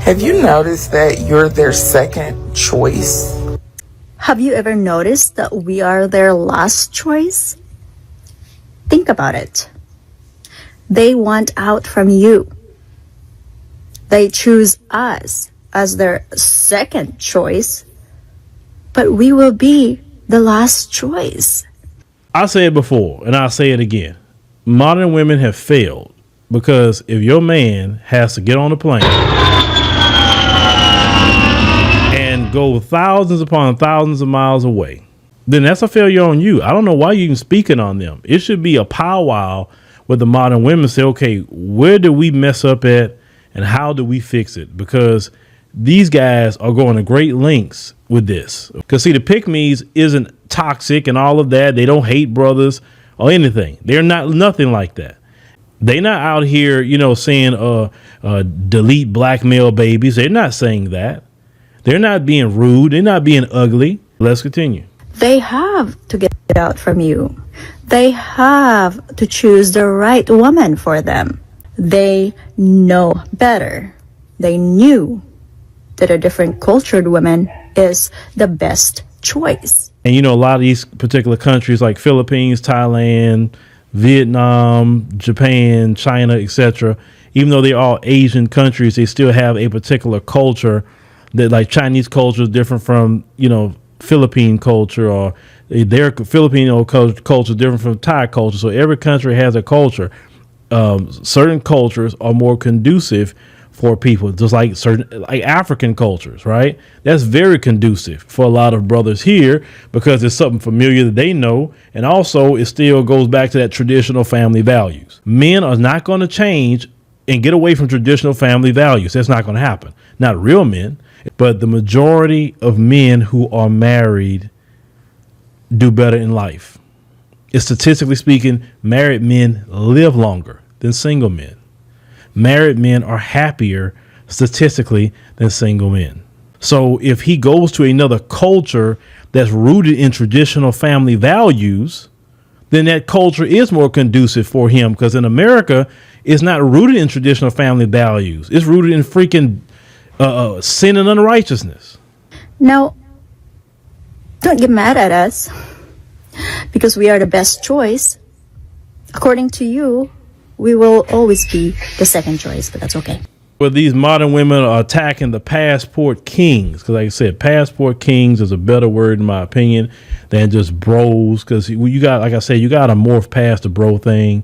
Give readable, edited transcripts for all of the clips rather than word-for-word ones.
Have you noticed that you're their second choice? Have you ever noticed that we are their last choice? Think about it. They want out from you. They choose us as their second choice, but we will be the last choice. I said it before, and I'll say it again. Modern women have failed because if your man has to get on a plane and go thousands upon thousands of miles away, then that's a failure on you. I don't know why you're even speaking on them. It should be a powwow where the modern women say, okay, where do we mess up at and how do we fix it? Because these guys are going to great lengths with this. Because see, the pick-me's isn't toxic and all of that. They don't hate brothers or anything. They're not nothing like that. They're not out here, saying delete black male babies. They're not saying that. They're not being rude. They're not being ugly. Let's continue. They have to get out from you. They have to choose the right woman for them. They know better. They knew that a different cultured woman is the best choice. And a lot of these particular countries like Philippines, Thailand, Vietnam, Japan, China, etc., even though they're all Asian countries, they still have a particular culture that, like, Chinese culture is different from, Philippine culture, or their Filipino culture is different from Thai culture. So every country has a culture. Certain cultures are more conducive for people, just like African cultures, right? That's very conducive for a lot of brothers here because it's something familiar that they know. And also it still goes back to that traditional family values. Men are not going to change and get away from traditional family values. That's not going to happen. Not real men, but the majority of men who are married do better in life. Statistically speaking, married men live longer than single men. Married men are happier statistically than single men. So if he goes to another culture that's rooted in traditional family values, then that culture is more conducive for him, because in America, it's not rooted in traditional family values. It's rooted in freaking sin and unrighteousness. Now, don't get mad at us because we are the best choice. According to you, we will always be the second choice, but that's okay. Well, these modern women are attacking the passport kings, because like I said, passport kings is a better word in my opinion than just bros, because you got, like I said, you got to morph past the bro thing.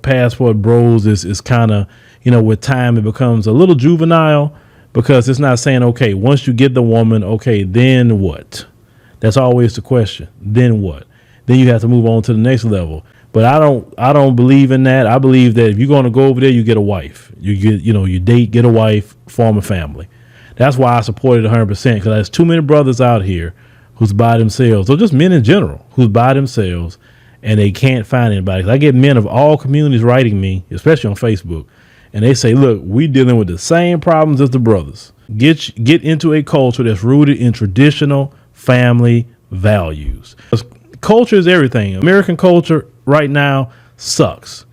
Passport bros is kind of, with time it becomes a little juvenile, because it's not saying, okay, once you get the woman, okay, then what? That's always the question. Then what? Then you have to move on to the next level. But I don't believe in that. I believe that if you're going to go over there, you get a wife. You get, you date, get a wife, form a family. That's why I support it 100%, because there's too many brothers out here who's by themselves, or just men in general who's by themselves, and they can't find anybody. I get men of all communities writing me, especially on Facebook, and they say, look, we dealing with the same problems as the brothers. Get into a culture that's rooted in traditional family values. Culture is everything. American culture right now sucks.